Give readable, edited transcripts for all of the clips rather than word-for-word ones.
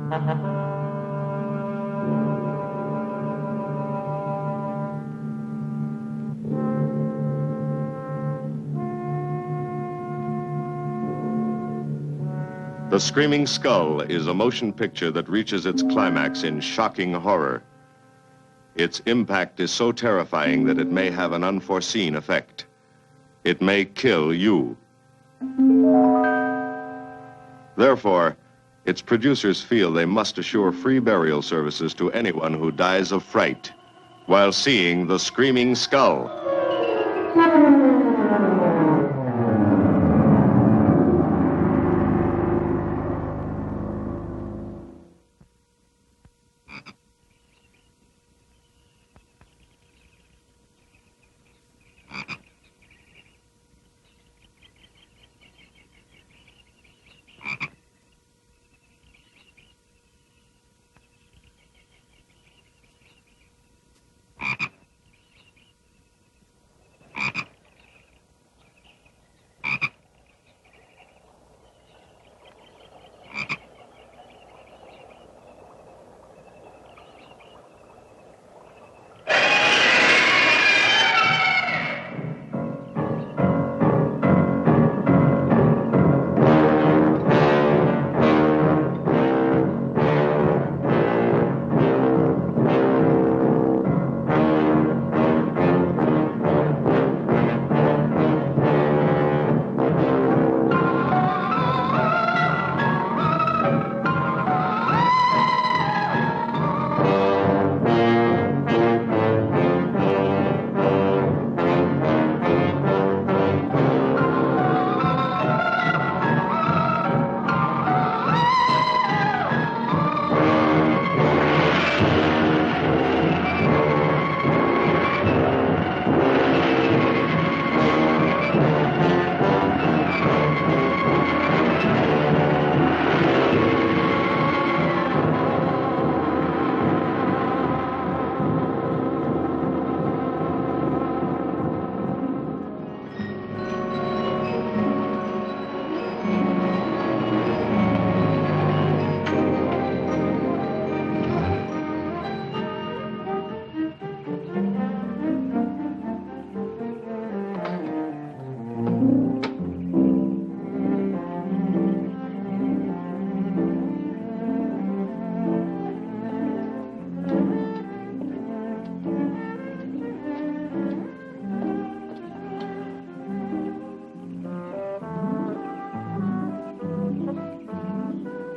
The Screaming Skull is a motion picture that reaches its climax in shocking horror. Its impact is so terrifying that it may have an unforeseen effect. It may kill you. Therefore, its producers feel they must assure free burial services to anyone who dies of fright while seeing The Screaming Skull.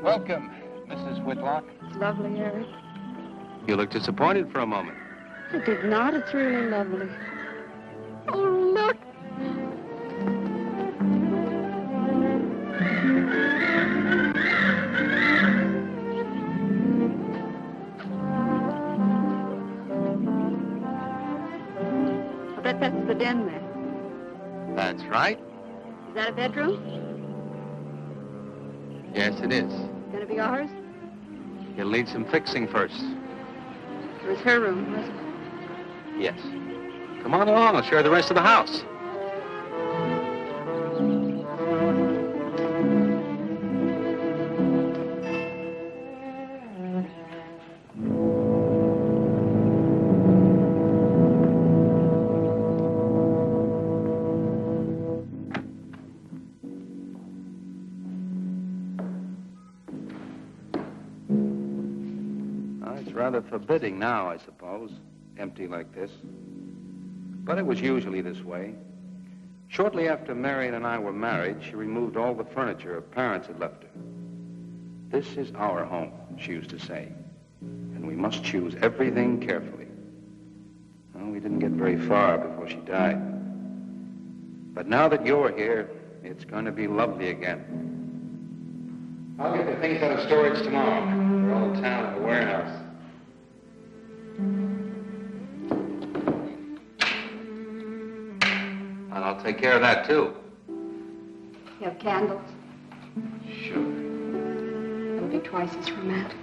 Welcome, Mrs. Whitlock. It's lovely, Eric. You look disappointed for a moment. I did not. It's really lovely. Oh, look. I bet that's the den there. That's right. Is that a bedroom? Yes, it is. Gonna be ours? You'll need some fixing first. It was her room, wasn't it? Yes. Come on along. I'll show you the rest of the house. Rather forbidding now, I suppose, empty like this. But it was usually this way. Shortly after Marion and I were married, she removed all the furniture her parents had left her. This is our home, she used to say, and we must choose everything carefully. Well, we didn't get very far before she died. But now that you're here, it's going to be lovely again. I'll get the things out of storage tomorrow. They're all in town at the warehouse. And I'll take care of that, too. You have candles? Sure. It'll be twice as romantic.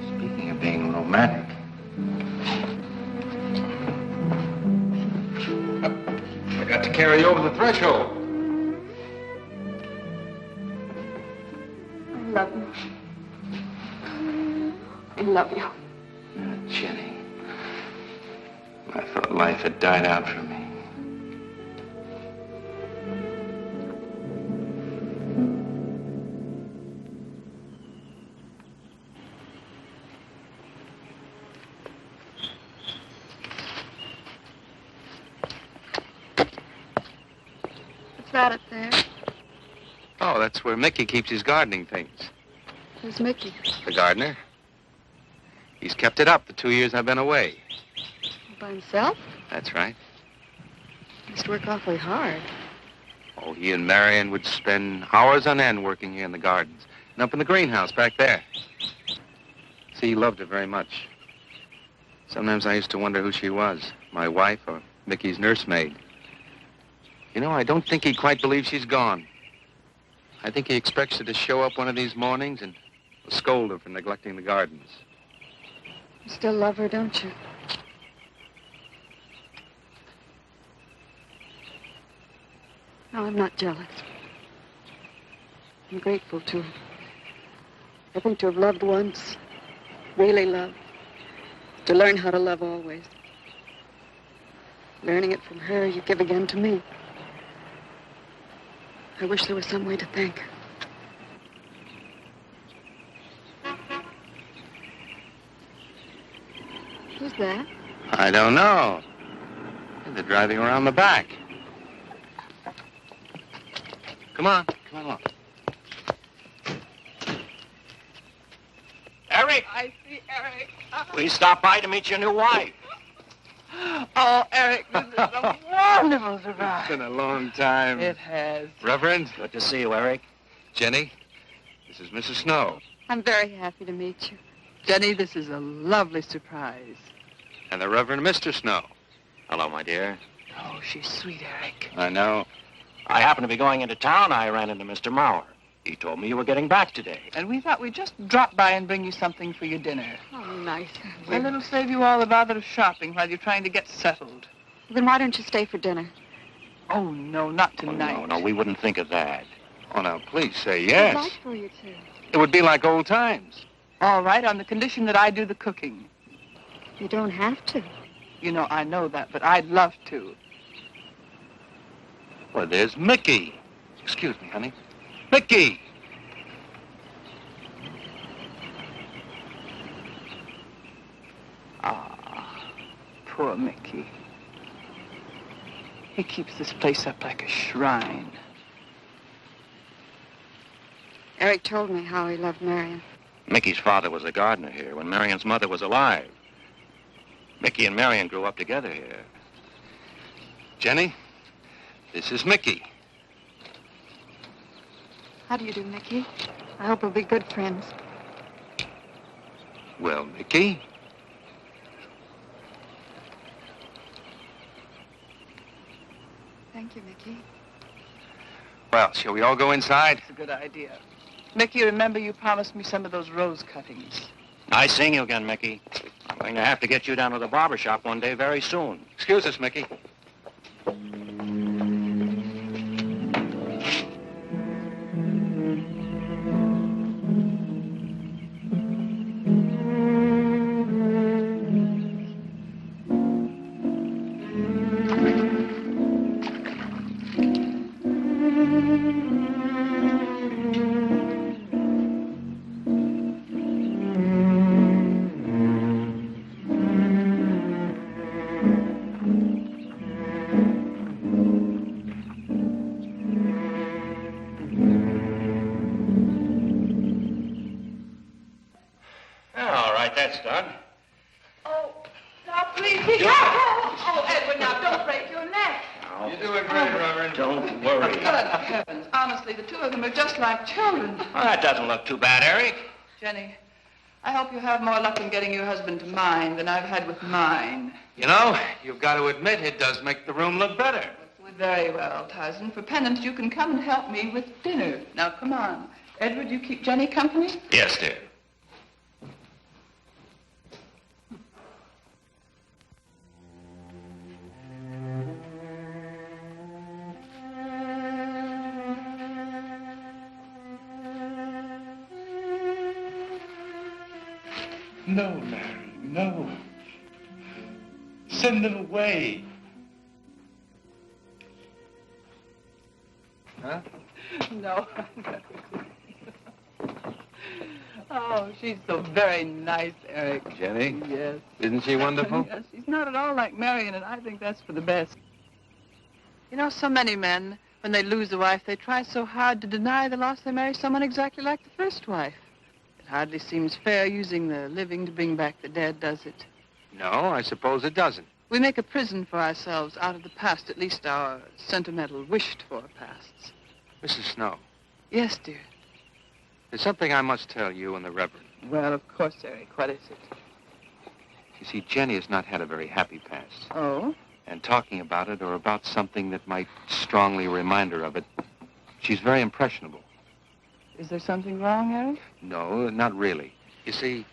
Speaking of being romantic. I got to carry you over the threshold. I love you. love you. Jenny, I thought life had died out for me. What's that up there? Oh, that's where Mickey keeps his gardening things. Who's Mickey? The gardener. He's kept it up the 2 years I've been away. By himself? That's right. Must work awfully hard. Oh, he and Marion would spend hours on end working here in the gardens and up in the greenhouse back there. See, he loved her very much. Sometimes I used to wonder who she was, my wife or Mickey's nursemaid. You know, I don't think he quite believes she's gone. I think he expects her to show up one of these mornings and scold her for neglecting the gardens. You still love her, don't you? No, I'm not jealous. I'm grateful to her. I think to have loved once, really loved, to learn how to love always. Learning it from her, you give again to me. I wish there was some way to thank her. Who's that? I don't know. They're driving around the back. Come on along. Eric! I see Eric. We stopped by to meet your new wife. Oh, Eric, this is a wonderful surprise. It's been a long time. It has. Reverend, Good to see you, Eric. Jenny, this is Mrs. Snow. I'm very happy to meet you. Jenny, this is a lovely surprise. And the Reverend Mr. Snow. Hello, my dear. Oh, she's sweet, Eric. I know. I happened to be going into town. I ran into Mr. Mauer. He told me you were getting back today. And we thought we'd just drop by and bring you something for your dinner. Oh, nice. And it'll save you all the bother of shopping while you're trying to get settled. Then why don't you stay for dinner? Oh, no, not Oh, tonight. no, we wouldn't think of that. Oh, now, please say I'd yes. like for you to. It would be like old times. All right, on the condition that I do the cooking. You don't have to. You know, I know that, but I'd love to. Well, there's Mickey. Excuse me, honey. Mickey! Ah, poor Mickey. He keeps this place up like a shrine. Eric told me how he loved Marion. Mickey's father was a gardener here when Marion's mother was alive. Mickey and Marion grew up together here. Jenny, this is Mickey. How do you do, Mickey? I hope we'll be good friends. Well, Mickey, Thank you, Mickey. well, shall we all go inside? It's a good idea. Mickey, remember you promised me some of those rose cuttings. Nice seeing you again, Mickey. I'm going to have to get you down to the barber shop one day very soon. Excuse us, Mickey. All right, that's done. Oh, now please be careful. Oh, Edward, now don't break your neck. Now, You're doing great, Reverend. don't worry. Good heavens. Honestly, the two of them are just like children. Well, that doesn't look too bad, Eric. Jenny, I hope you have more luck in getting your husband to mine than I've had with mine. You know, you've got to admit it does make the room look better. Very well, Tyson. For penance, you can come and help me with dinner. Now, come on. Edward, you keep Jenny company? Yes, dear. No, Larry, no. Send it away. Huh? No. Oh, she's so very nice, Eric. Jenny? Yes. Isn't she wonderful? Yes, she's not at all like Marion, and I think that's for the best. You know, so many men, when they lose a wife, they try so hard to deny the loss they marry someone exactly like the first wife. It hardly seems fair using the living to bring back the dead, does it? No, I suppose it doesn't. We make a prison for ourselves out of the past, at least our sentimental, wished-for pasts. Mrs. Snow, Yes, dear. there's something I must tell you and the Reverend. Well, of course, Eric. What is it? You see, Jenny has not had a very happy past. Oh? And talking about it or about something that might strongly remind her of it, she's very impressionable. Is there something wrong, Eric? No, not really. You see,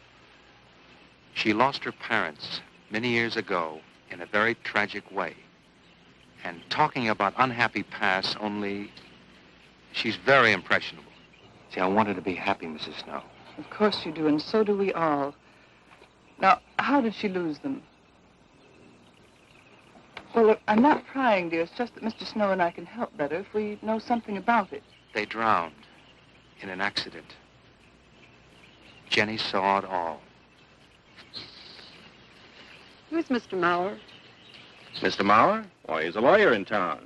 she lost her parents many years ago in a very tragic way. And talking about unhappy pasts only, she's very impressionable. See, I want her to be happy, Mrs. Snow. Of course you do, and so do we all. Now, how did she lose them? Well, look, I'm not prying, dear. It's just that Mr. Snow and I can help better if we know something about it. They drowned in an accident. Jenny saw it all. Who's Mr. Mauer? Mr. Mauer? Why, he's a lawyer in town.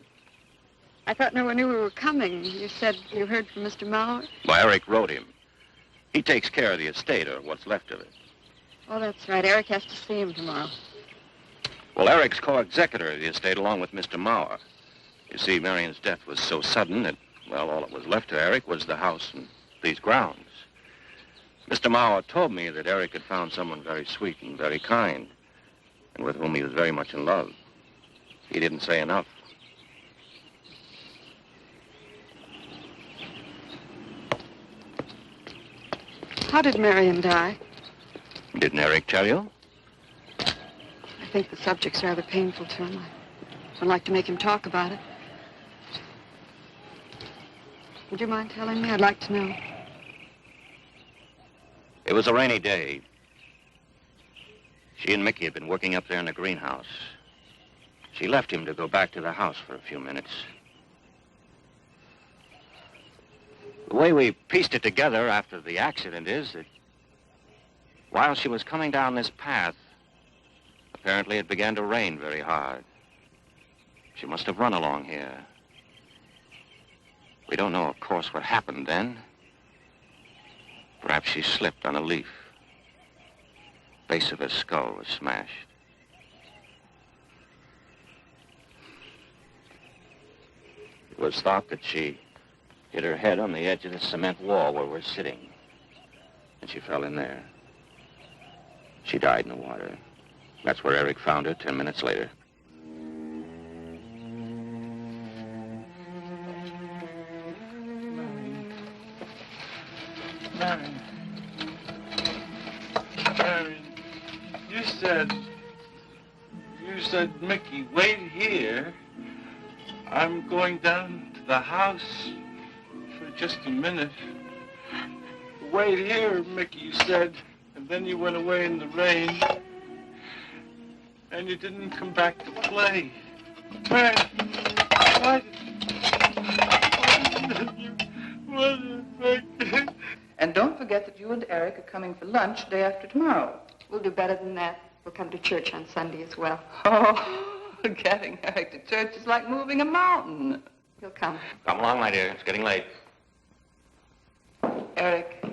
I thought no one knew we were coming. You said you heard from Mr. Mauer? Well, Eric wrote him. He takes care of the estate, or what's left of it. Oh, that's right. Eric has to see him tomorrow. Well, Eric's co-executor of the estate along with Mr. Mauer. You see, Marion's death was so sudden that, well, all that was left to Eric was the house and these grounds. Mr. Mauer told me that Eric had found someone very sweet and very kind, and with whom he was very much in love. He didn't say enough. How did Marion die? Didn't Eric tell you? I think the subject's rather painful to him. I don't like to make him talk about it. Would you mind telling me? I'd like to know. It was a rainy day. She and Mickey had been working up there in the greenhouse. She left him to go back to the house for a few minutes. The way we pieced it together after the accident is that while she was coming down this path, apparently it began to rain very hard. She must have run along here. We don't know, of course, what happened then. Perhaps she slipped on a leaf. Base of her skull was smashed. It was thought that she hit her head on the edge of the cement wall where we're sitting. And she fell in there. She died in the water. That's where Eric found her 10 minutes later. Marion, you said, Mickey, wait here. I'm going down to the house for just a minute. Wait here, Mickey, you said, and then you went away in the rain, and you didn't come back to play. Marion, why did you... And don't forget that you and Eric are coming for lunch day after tomorrow. We'll do better than that. We'll come to church on Sunday as well. Oh, getting Eric to church is like moving a mountain. He'll come. Come along, my dear. It's getting late. Eric,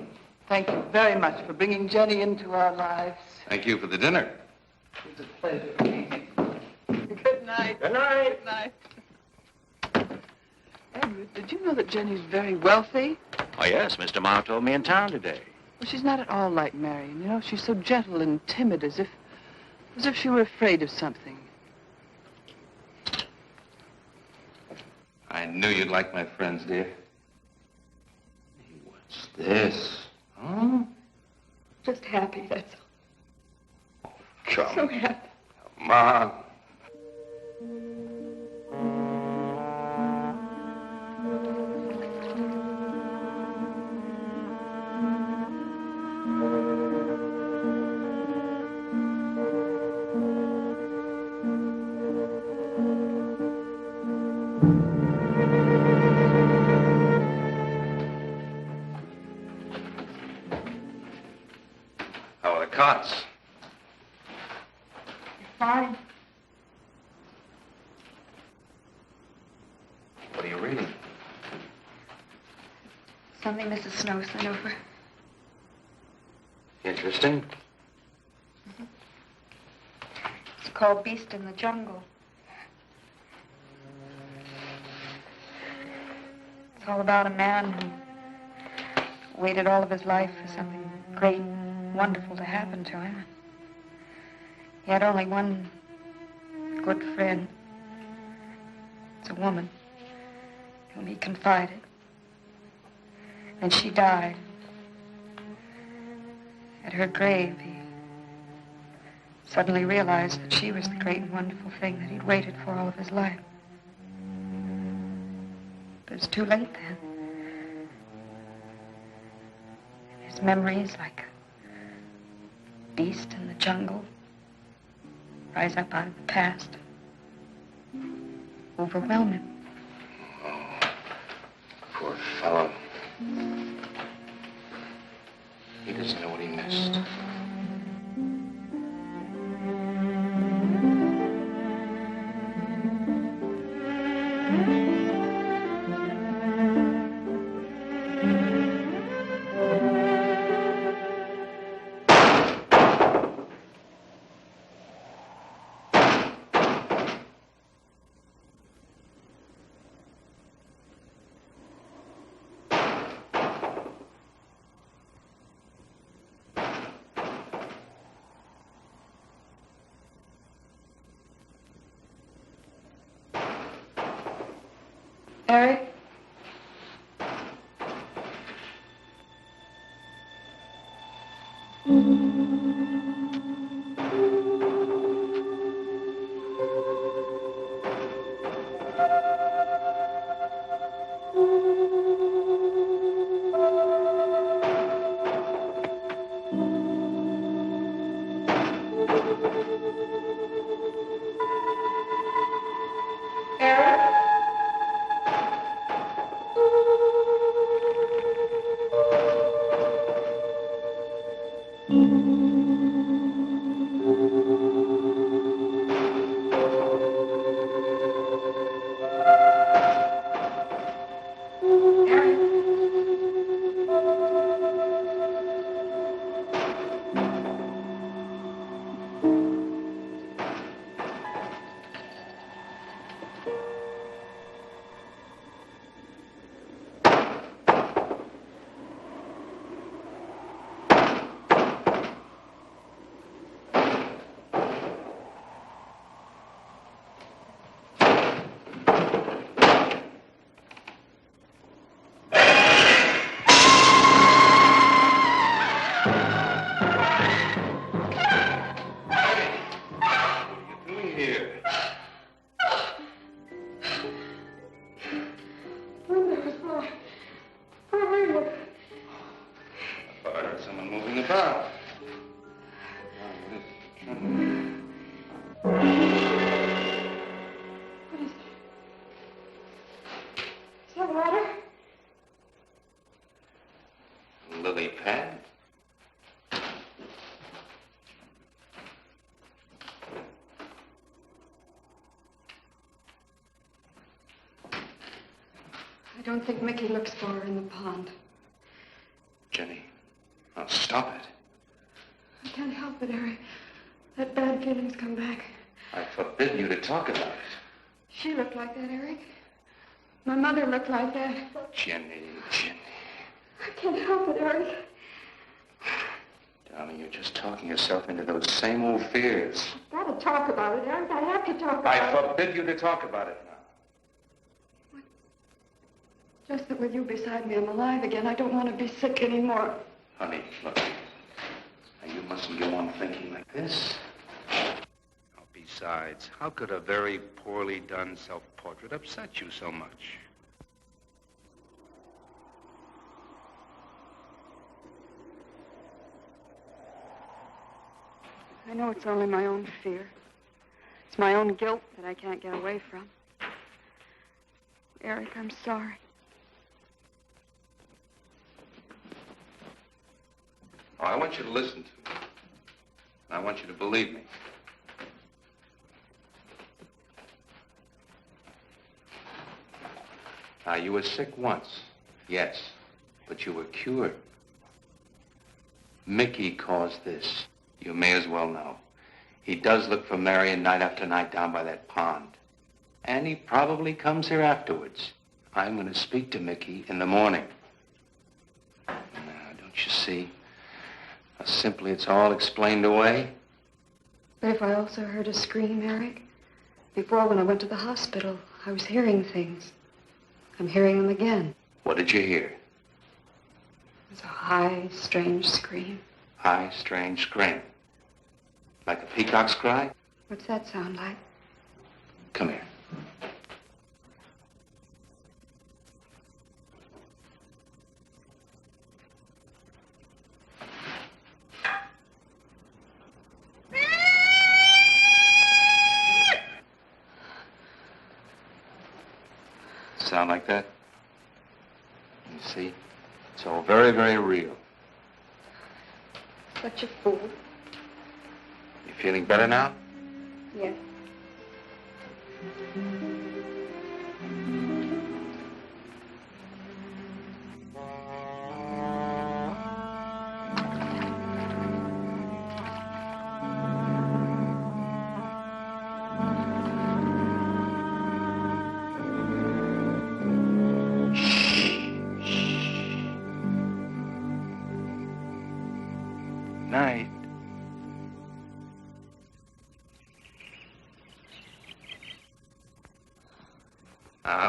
thank you very much for bringing Jenny into our lives. Thank you for the dinner. It was a pleasure. Good night. Good night. Good night. Edward, did you know that Jenny's very wealthy? Oh, yes. Mr. Mauer told me in town today. Well, she's not at all like Marion. You know, she's so gentle and timid, as if she were afraid of something. I knew you'd like my friends, dear. Hey, what's this? Huh? Just happy, that's all. Come So happy. on. cots? Fine. What are you reading? Something Mrs. Snow sent over. Interesting. It's called Beast in the Jungle. It's all about a man who waited all of his life for something great, wonderful to happen to him. He had only one good friend. It's a woman whom he confided. And she died. At her grave, he suddenly realized that she was the great and wonderful thing that he'd waited for all of his life. But it's too late then. His memories, like a beast in the jungle, rise up out of the past, overwhelm him. Oh, poor fellow. He doesn't know what he missed. Eric? Lily pad? I don't think Mickey looks for her in the pond. Jenny, now stop it. I can't help it, Eric. That bad feeling's come back. I forbid you to talk about it. She looked like that, Eric. My mother looked like that. Jenny. I can't help it, Eric. Darling, you're just talking yourself into those same old fears. I've got to talk about it, Eric. I have to talk about it. I forbid you to talk about it now. What? Just that with you beside me, I'm alive again. I don't want to be sick anymore. Honey, look. Now, you mustn't go on thinking like this. Besides, how could a very poorly done self-portrait upset you so much? I know it's only my own fear. It's my own guilt that I can't get away from. Eric, I'm sorry. Oh, I want you to listen to me. I want you to believe me. Now, you were sick once, yes, but you were cured. Mickey caused this. You may as well know. He does look for Marion night after night down by that pond. And he probably comes here afterwards. I'm going to speak to Mickey in the morning. Now, don't you see? How simply it's all explained away? But if I also heard a scream, Eric, before when I went to the hospital, I was hearing things. I'm hearing them again. What did you hear? It was a high, strange scream. High, strange scream. Like a peacock's cry? What's that sound like? Come here. Sound like that? You see? It's all very, very real. Such a fool. You feeling better now? Yes. Night.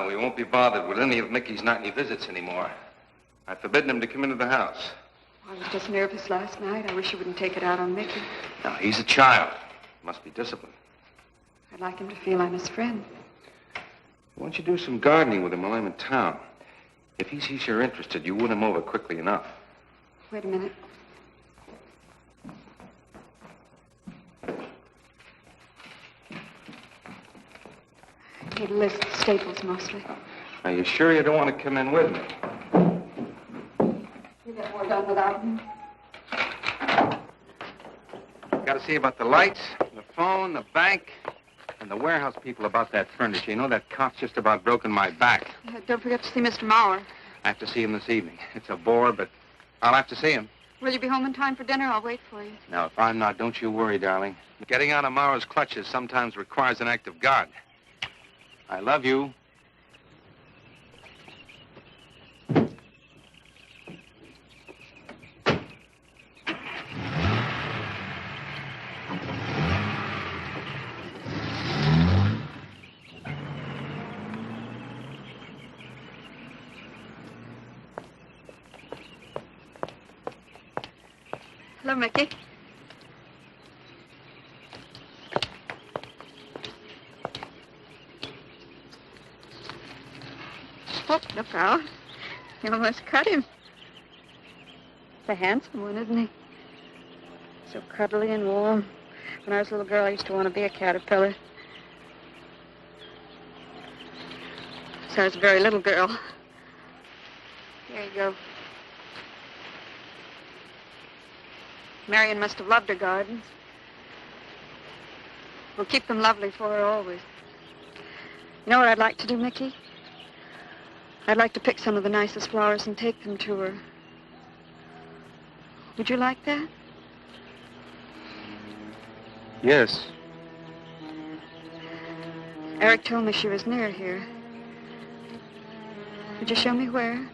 We won't be bothered with any of Mickey's nightly visits anymore. I've forbidden him to come into the house. I was just nervous last night. I wish you wouldn't take it out on Mickey. No, he's a child. Must be disciplined. I'd like him to feel I'm his friend. Why don't you do some gardening with him while I'm in town? If he sees you're interested, you win him over quickly enough. Wait a minute. I need a list of staples mostly. Are you sure you don't want to come in with me? You get more done without him. Got to see about the lights, the phone, the bank, and the warehouse people about that furniture. You know, that cop's just about broken my back. Don't forget to see Mr. Maurer. I have to see him this evening. It's a bore, but I'll have to see him. Will you be home in time for dinner? I'll wait for you. Now, if I'm not, don't you worry, darling. Getting out of Maurer's clutches sometimes requires an act of God. I love you. Hello, Mickey. Oh, look out. You almost cut him. He's a handsome one, isn't he? So cuddly and warm. When I was a little girl, I used to want to be a caterpillar. So I was a very little girl. Here you go. Marion must have loved her gardens. We'll keep them lovely for her always. You know what I'd like to do, Mickey? I'd like to pick some of the nicest flowers and take them to her. Would you like that? Yes. Eric told me she was near here. Would you show me where?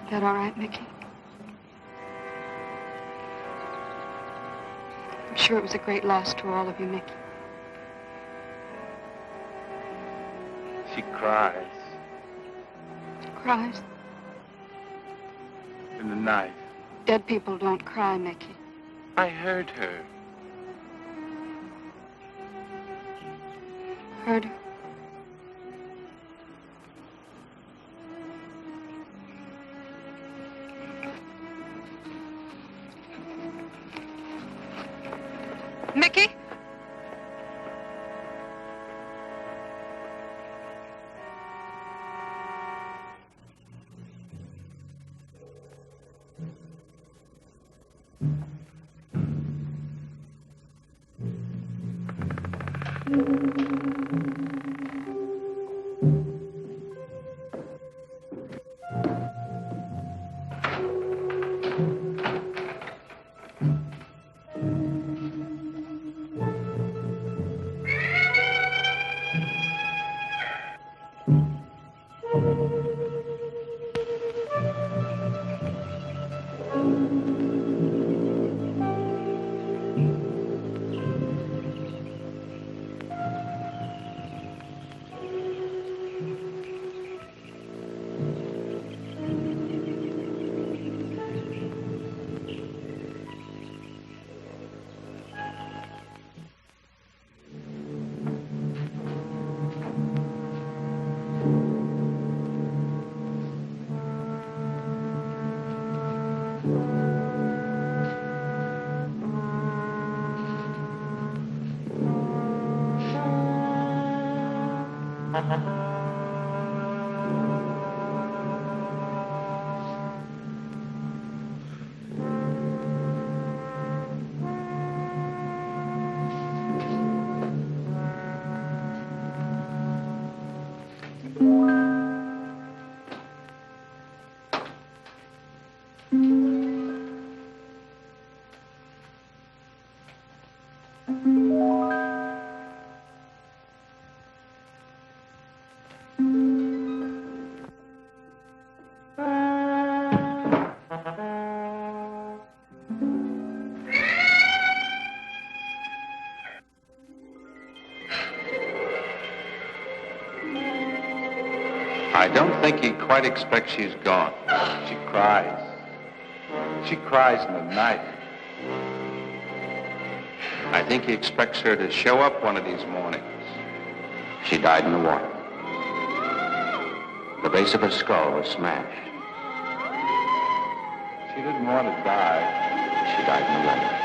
That all right, Mickey? I'm sure it was a great loss to all of you, Mickey. She cries. Cries? in the night. Dead people don't cry, Mickey. I heard her. Heard her? Mickey? I don't think he quite expects she's gone. She cries. She cries in the night. I think he expects her to show up one of these mornings. She died in the water. The base of her skull was smashed. She didn't want to die. She died in the water.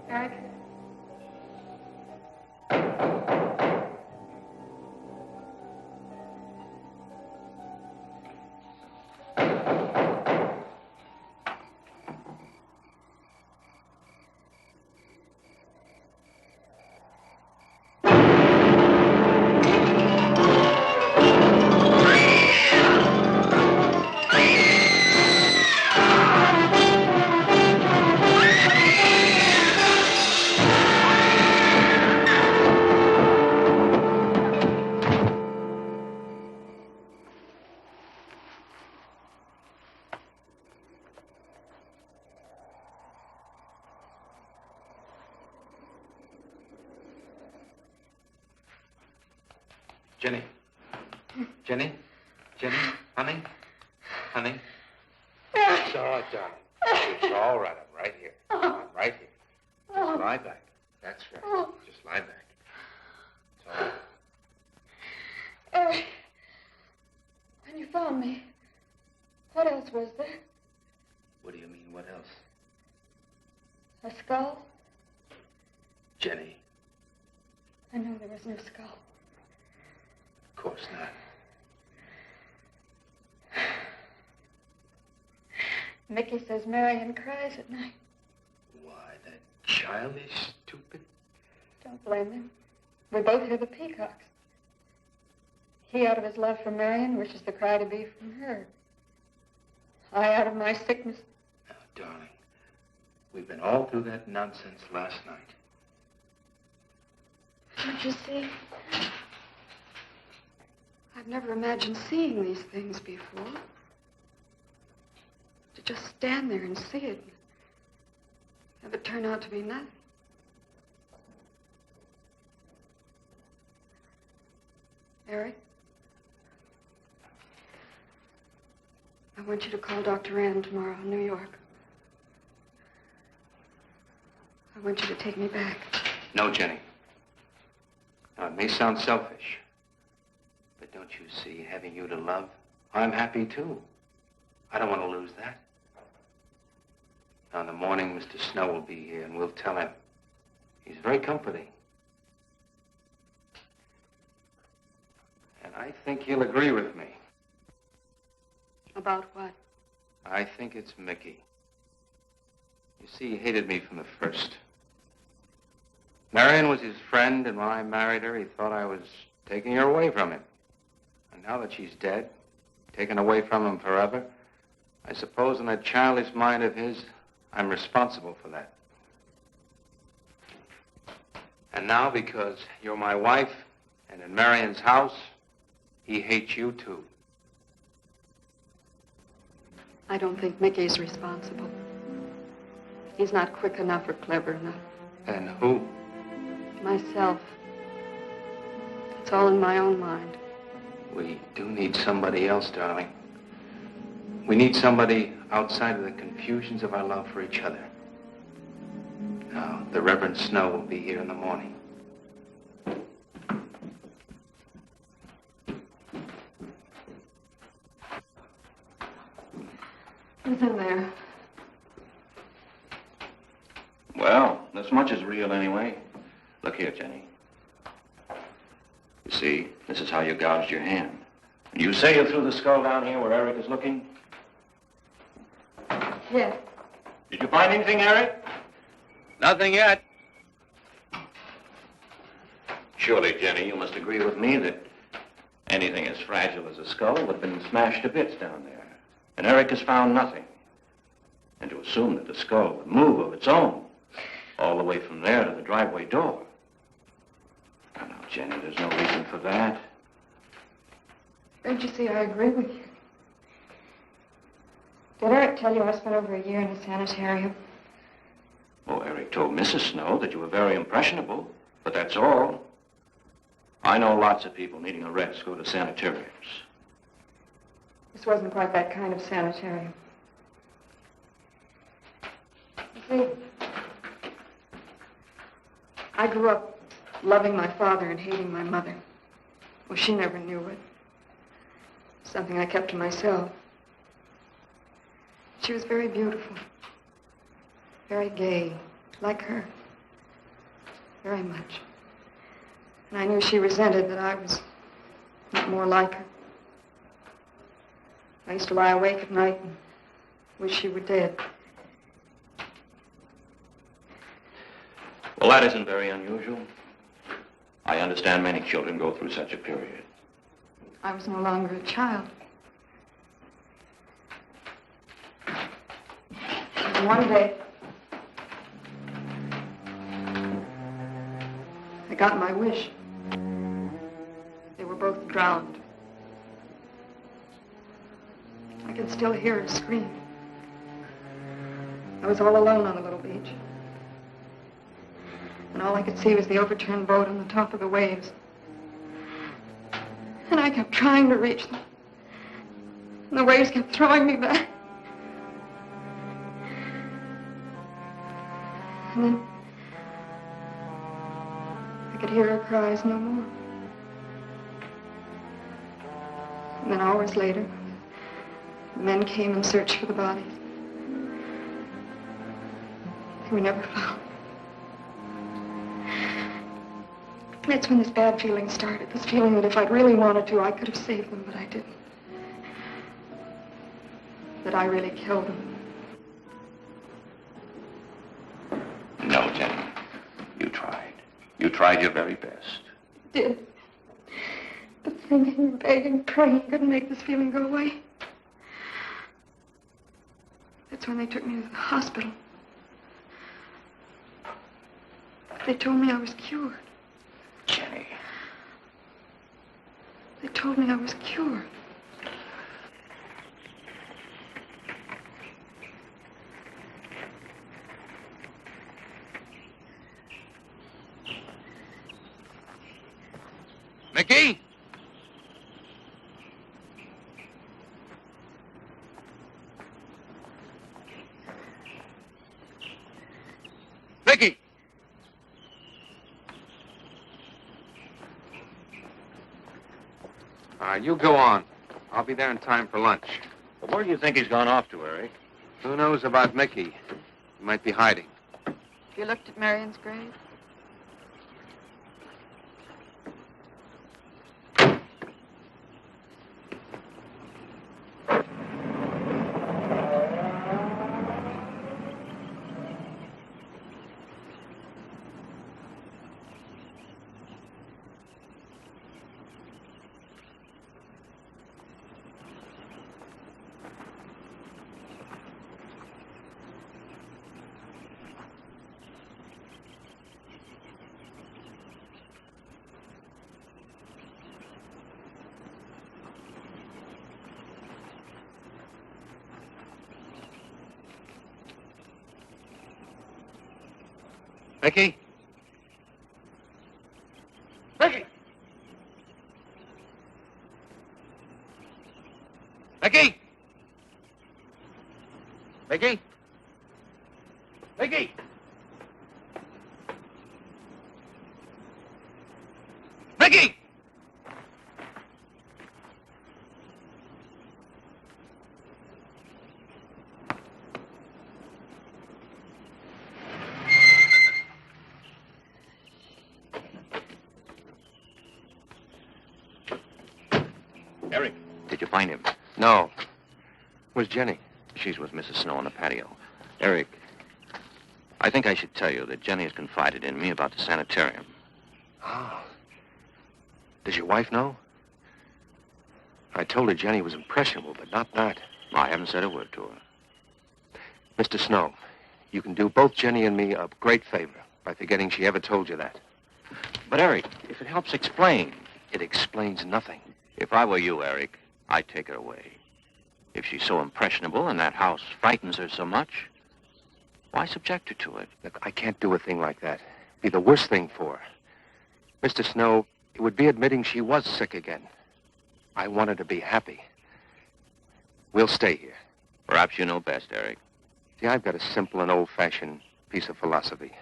Eric? Jenny. Jenny? Jenny? Honey? Honey? It's all right, darling. It's all right. I'm right here. I'm right here. Just lie back. That's right. Just lie back. It's all right. Eric, when you found me, what else was there? What do you mean, what else? A skull? Jenny. I know there was no skull. Of course not. Mickey says Marion cries at night. Why, that child is stupid. Don't blame him. We both hear the peacocks. He, out of his love for Marion, wishes the cry to be from her. I, out of my sickness. Now, darling, we've been all through that nonsense last night. Don't you see? I've never imagined seeing these things before. To just stand there and see it. Have it turn out to be nothing. Eric? I want you to call Dr. Ann tomorrow in New York. I want you to take me back. No, Jenny. Now, it may sound selfish, but don't you see, having you to love, I'm happy too. I don't want to lose that. Now, in the morning, Mr. Snow will be here, and we'll tell him. He's very comforting. And I think he'll agree with me. About what? I think it's Mickey. You see, he hated me from the first. Marion was his friend, and when I married her, he thought I was taking her away from him. And now that she's dead, taken away from him forever, I suppose in that childish mind of his, I'm responsible for that. And now, because you're my wife, and in Marion's house, he hates you too. I don't think Mickey's responsible. He's not quick enough or clever enough. And who? Myself. It's all in my own mind. We do need somebody else, darling. We need somebody outside of the confusions of our love for each other. Now, the Reverend Snow will be here in the morning. Who's in there? Well, this much is real anyway. Look here, Jenny. You see, this is how you gouged your hand. You say you threw the skull down here where Eric is looking? Yes. Did you find anything, Eric? Nothing yet. Surely, Jenny, you must agree with me that anything as fragile as a skull would have been smashed to bits down there. And Eric has found nothing. And to assume that the skull would move of its own all the way from there to the driveway door. Now, Jenny, there's no reason for that. Don't you see, I agree with you. Did Eric tell you I spent over a year in a sanitarium? Oh, Eric told Mrs. Snow that you were very impressionable, but that's all. I know lots of people needing a rest go to sanitariums. This wasn't quite that kind of sanitarium. You see, I grew up loving my father and hating my mother. Well, she never knew it. Something I kept to myself. She was very beautiful. Very gay, like her. Very much. And I knew she resented that I was not more like her. I used to lie awake at night and wish she were dead. Well, that isn't very unusual. I understand many children go through such a period. I was no longer a child. And one day, I got my wish. They were both drowned. I can still hear her scream. I was all alone on the little beach. And all I could see was the overturned boat on the top of the waves. And I kept trying to reach them. And the waves kept throwing me back. And then I could hear her cries no more. And then hours later, the men came and searched for the bodies. They were never found. That's when this bad feeling started. This feeling that if I'd really wanted to, I could have saved them, but I didn't. That I really killed them. No, Jenny. You tried. You tried your very best. Did. But thinking, begging, praying couldn't make this feeling go away. That's when they took me to the hospital. They told me I was cured. Jenny. They told me I was cured. Mickey? Mickey! You go on. I'll be there in time for lunch. Well, where do you think he's gone off to, Eric? Who knows about Mickey? He might be hiding. Have you looked at Marion's grave? Mickey? Mickey! Mickey! Mickey? Mickey! Mickey! Did you find him? No. Where's Jenny? She's with Mrs. Snow on the patio. Eric, I think I should tell you that Jenny has confided in me about the sanitarium. Oh. Does your wife know? I told her Jenny was impressionable, but not that. I haven't said a word to her. Mr. Snow, you can do both Jenny and me a great favor by forgetting she ever told you that. But, Eric, if it helps explain. It explains nothing. If I were you, Eric, I'd take her away. If she's so impressionable and that house frightens her so much, why subject her to it? Look, I can't do a thing like that. It'd be the worst thing for her. Mr. Snow, it would be admitting she was sick again. I want her to be happy. We'll stay here. Perhaps you know best, Eric. See, I've got a simple and old-fashioned piece of philosophy.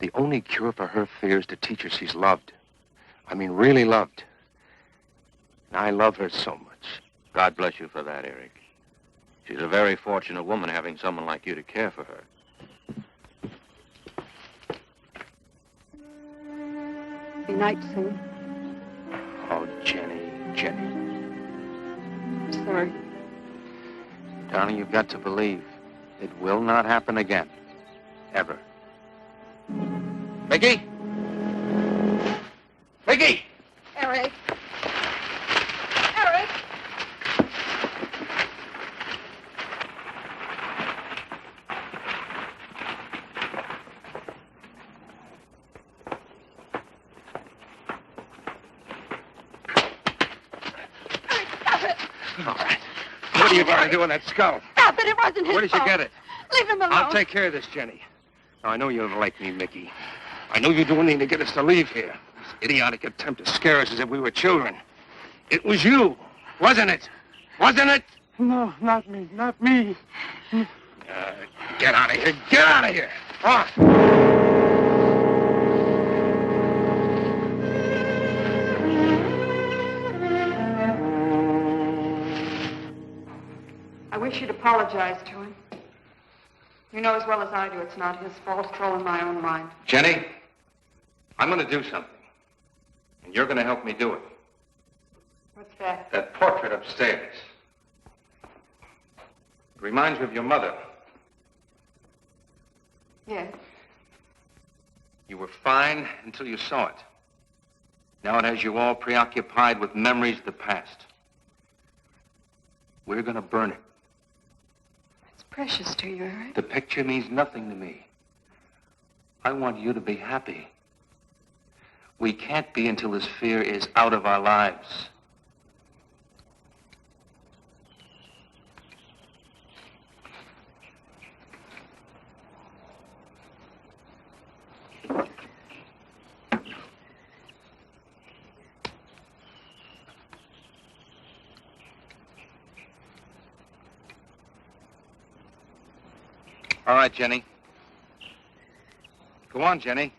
The only cure for her fear is to teach her she's loved. I mean, really loved. And I love her so much. God bless you for that, Eric. She's a very fortunate woman having someone like you to care for her. Be night soon. Oh, Jenny. I'm sorry. Darling, you've got to believe it will not happen again. Ever. Mickey? Mickey! Eric. Eric! Stop it! All right. What are you going to do with that skull? Stop it! It wasn't his Where did you fault. get it? Leave him alone. I'll take care of this, Jenny. Now, I know you don't like me, Mickey. I know you're doing anything to get us to leave here. This idiotic attempt to scare us as if we were children. It was you, wasn't it? Wasn't it? No, not me. Not me. Get out of here. Get out of here. Come on. I wish you'd apologize to him. You know as well as I do it's not his fault. It's all in my own mind. Jenny, I'm going to do something. And you're going to help me do it. What's that? That portrait upstairs. It reminds me of your mother. Yes. You were fine until you saw it. Now it has you all preoccupied with memories of the past. We're going to burn it. It's precious to you, Eric. The picture means nothing to me. I want you to be happy. We can't be until this fear is out of our lives. All right, Jenny. Go on, Jenny.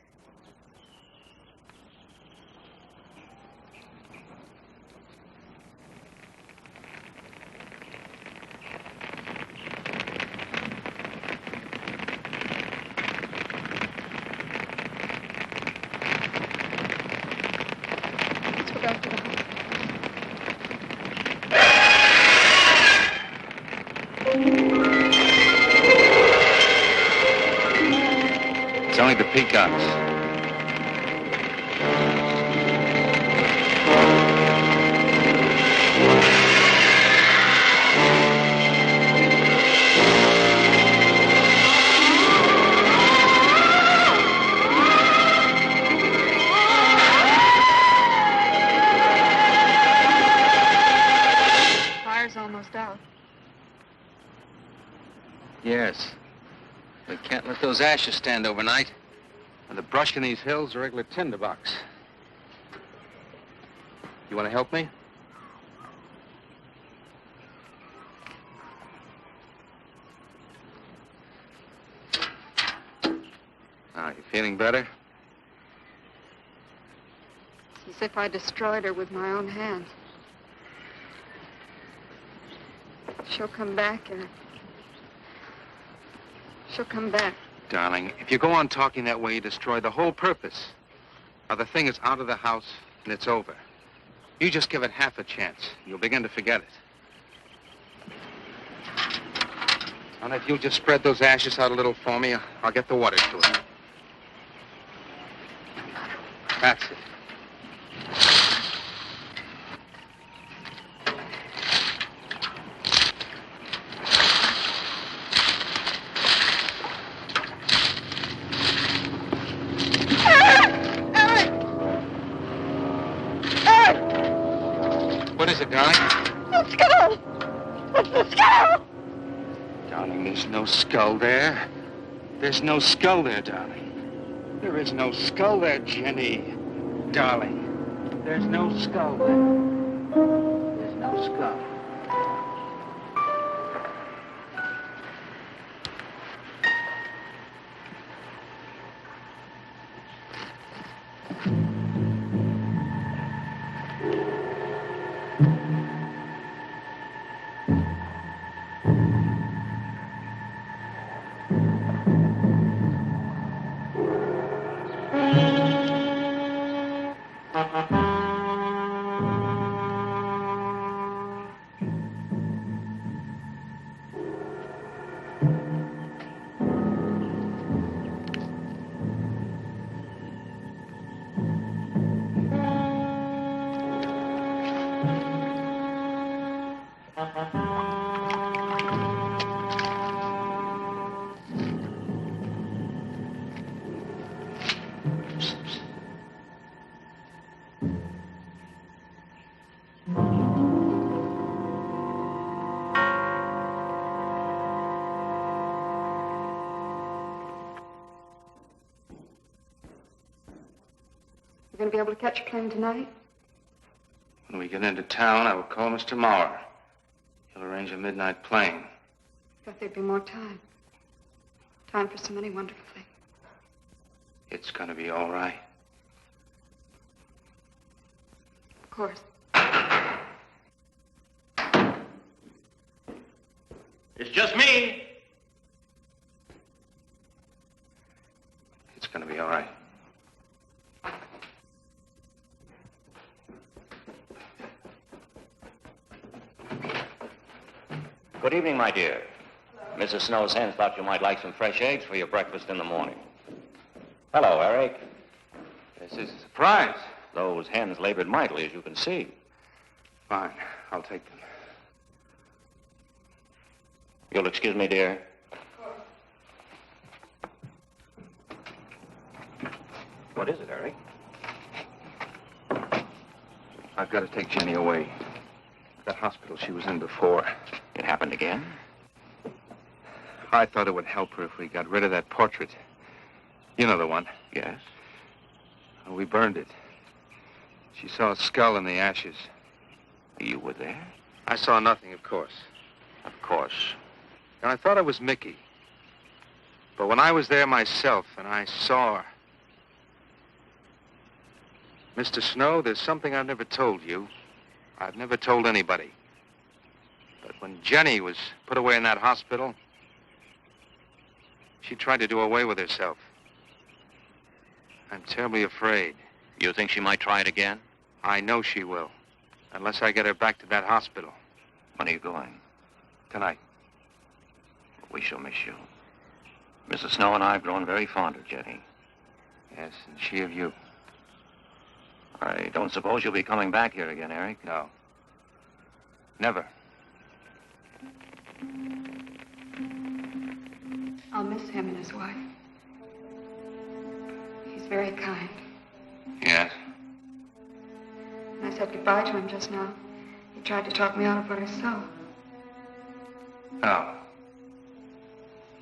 Let's go back to the house. It's only the peacocks. Fire's almost out. Yes. We can't let those ashes stand overnight. And the brush in these hills are regular tinderbox. You want to help me? Now, you feeling better? It's as if I destroyed her with my own hands. She'll come back, Eric. She'll come back. Darling, if you go on talking that way, you destroy the whole purpose. Now, the thing is out of the house, and it's over. You just give it half a chance. You'll begin to forget it. And if you'll just spread those ashes out a little for me, I'll get the water to it. That's it. What is it, darling? The skull! It's the skull! Darling, there's no skull there. There's no skull there, darling. There is no skull there, Jenny. Darling, there's no skull there. There's no skull. You going to be able to catch a plane tonight? When we get into town, I will call Mr. Maurer. He'll arrange a midnight plane. Thought there'd be more time. Time for so many wonderful things. It's gonna be all right. Of course. It's just me. It's gonna be all right. Good evening, my dear. Mrs. Snow's hens thought you might like some fresh eggs for your breakfast in the morning. Hello, Eric. This is a surprise. Those hens labored mightily, as you can see. Fine, I'll take them. You'll excuse me, dear? What is it, Eric? I've got to take Jenny away. That hospital she was in before. It happened again? I thought it would help her if we got rid of that portrait. You know the one. Yes. Well, we burned it. She saw a skull in the ashes. You were there? I saw nothing, of course. Of course. And I thought it was Mickey. But when I was there myself and I saw her... Mr. Snow, there's something I've never told you. I've never told anybody. But when Jenny was put away in that hospital, she tried to do away with herself. I'm terribly afraid. You think she might try it again? I know she will. Unless I get her back to that hospital. When are you going? Tonight. We shall miss you. Mrs. Snow and I have grown very fond of Jenny. Yes, and she of you. I don't suppose you'll be coming back here again, Eric? No. Never. I'll miss him and his wife. He's very kind. Yes. When I said goodbye to him just now, he tried to talk me out of what I saw. Oh.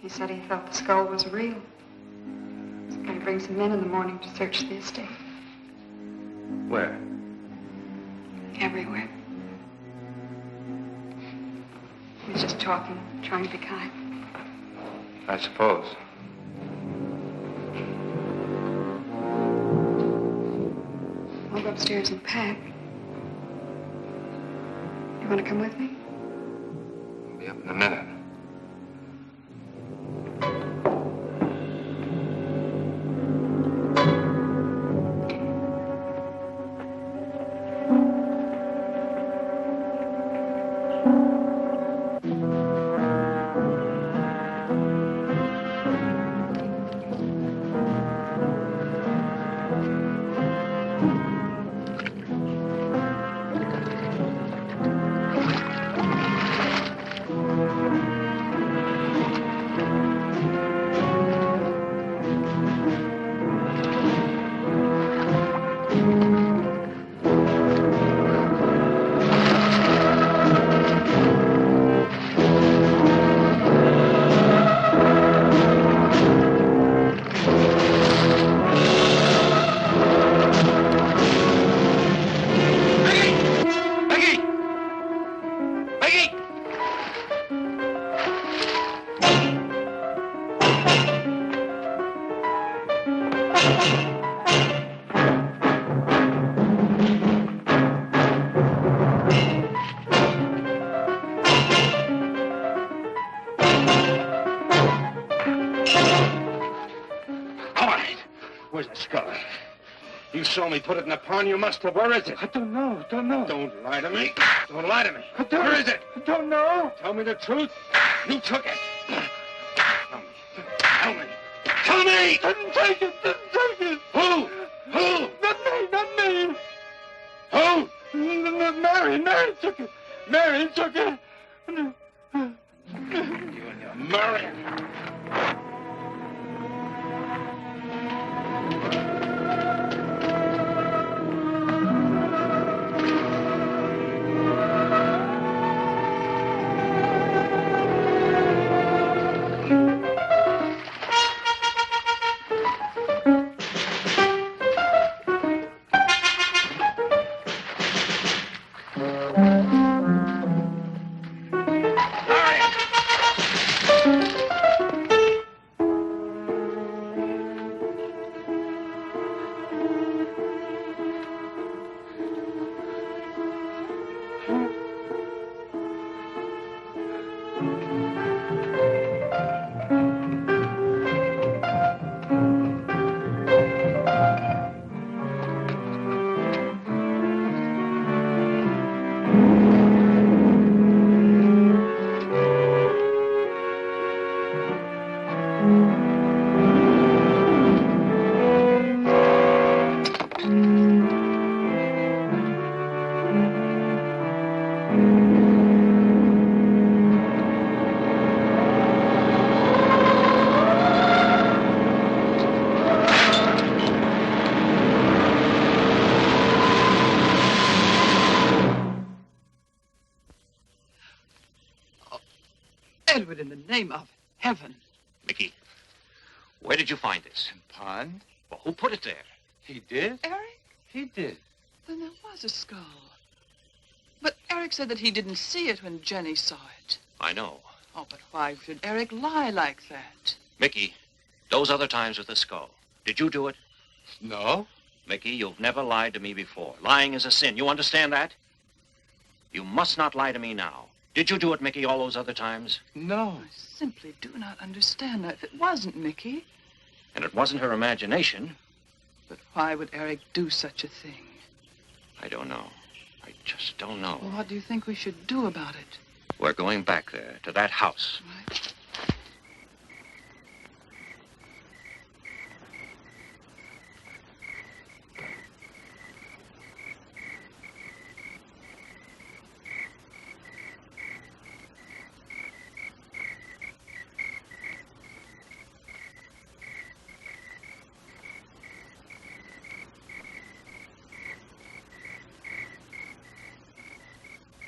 He said he thought the skull was real. He's going to bring some men in the morning to search the estate. Where? Everywhere. He was just talking, trying to be kind. I suppose. I'll go upstairs and pack. You want to come with me? I'll be up in a minute. Where's the skull? You saw me put it in the pond. You must have. Where is it? I don't know. Don't lie to me. Don't lie to me. Where is it? I don't know. Tell me the truth. You took it. Tell me. Tell me! Didn't take it. Who? Not me. Who? Marion took it. You and your Marion. Edward, in the name of heaven. Mickey, where did you find this? Pond? Well, who put it there? He did? Eric? He did. Then there was a skull. But Eric said that he didn't see it when Jenny saw it. I know. Oh, but why should Eric lie like that? Mickey, those other times with the skull, did you do it? No. Mickey, you've never lied to me before. Lying is a sin. You understand that? You must not lie to me now. Did you do it, Mickey, all those other times? No. I simply do not understand that. If it wasn't Mickey. And it wasn't her imagination. But why would Eric do such a thing? I don't know. I just don't know. Well, what do you think we should do about it? We're going back there, to that house. Right.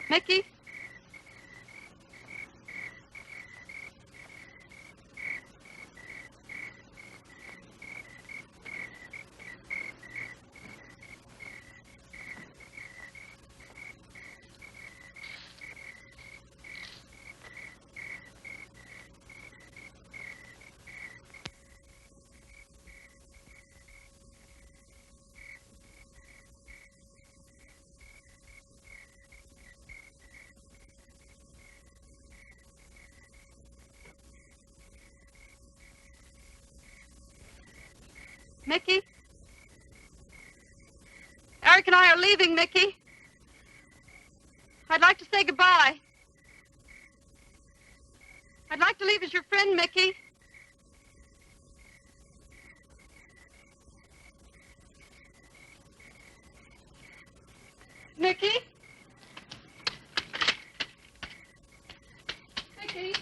Mickey? Mickey? Eric and I are leaving, Mickey. I'd like to say goodbye. I'd like to leave as your friend, Mickey. Mickey? Mickey?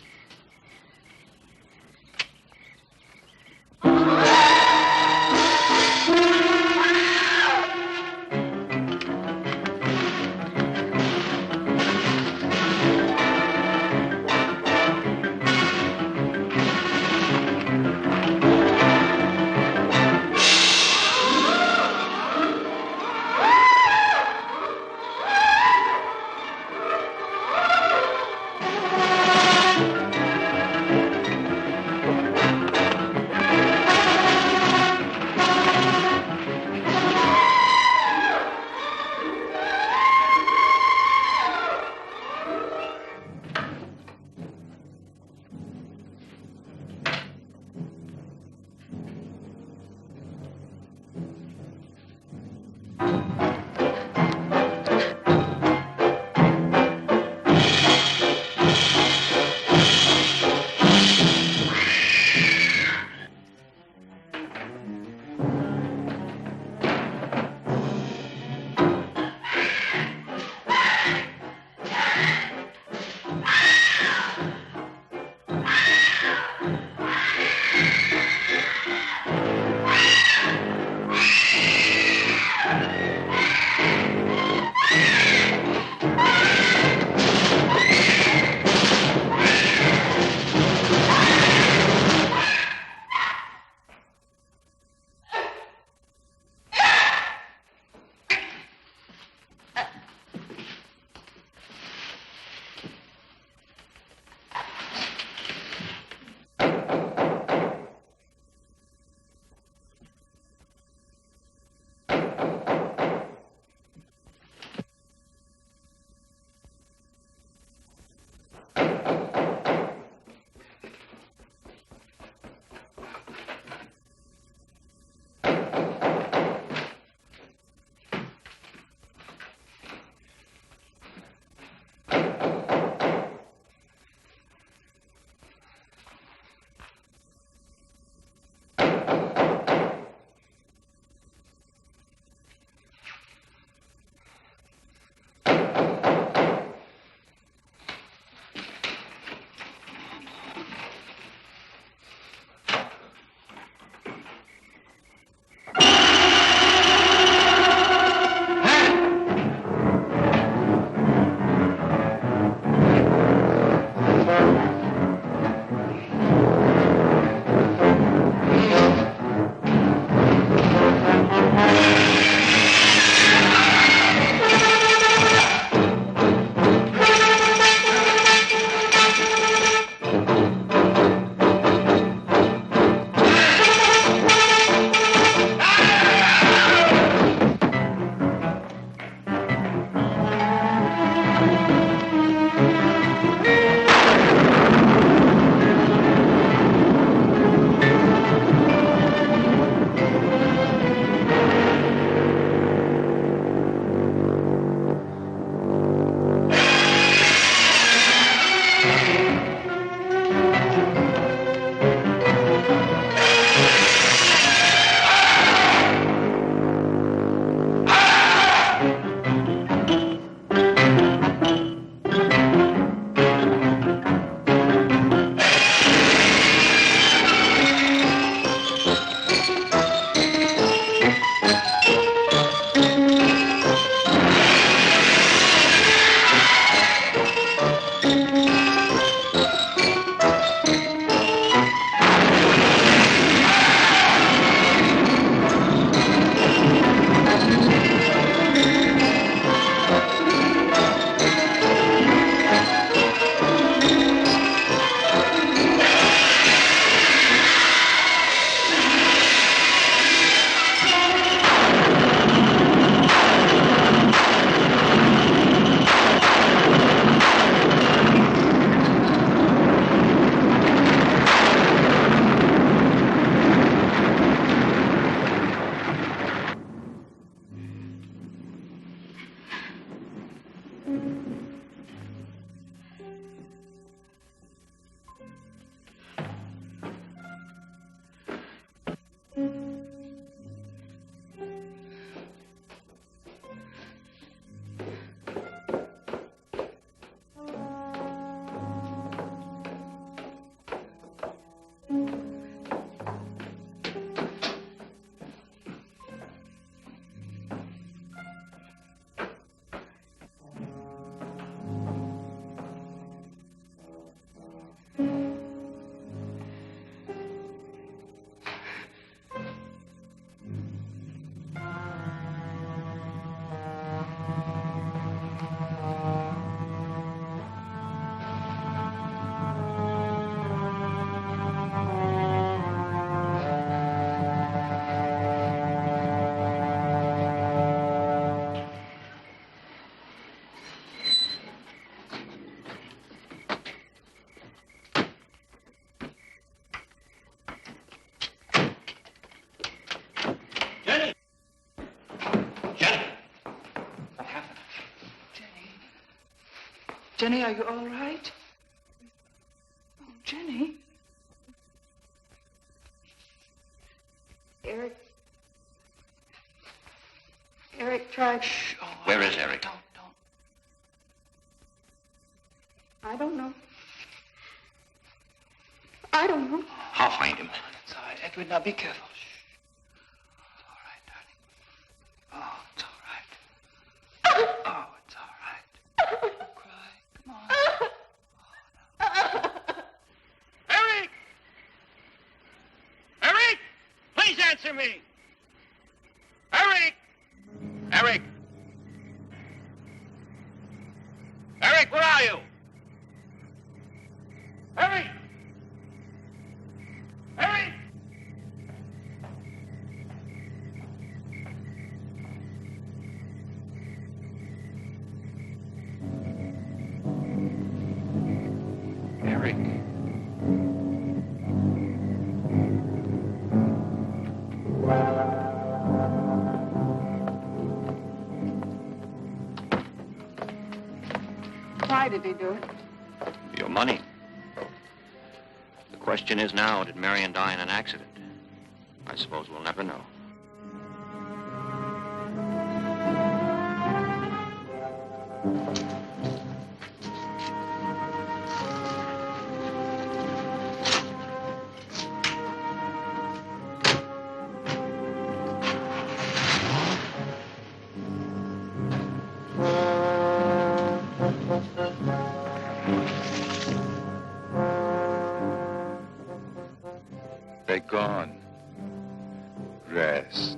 Jenny, are you all right? Oh, Jenny. Eric tried... Shh. Oh, Where is Eric? Don't. I don't know. I don't know. I'll find him. It's all right. Edward, now be careful. Shh. It's all right, darling. Oh, it's all right. Oh, it's all right. Don't cry. Come on. Eric! Eric! Please answer me! Eric! Eric! Eric, where are you? Eric! Eric! Eric. Why did he do it? Your money. The question is now, did Marion die in an accident? I suppose we'll never know. They're gone. Rest.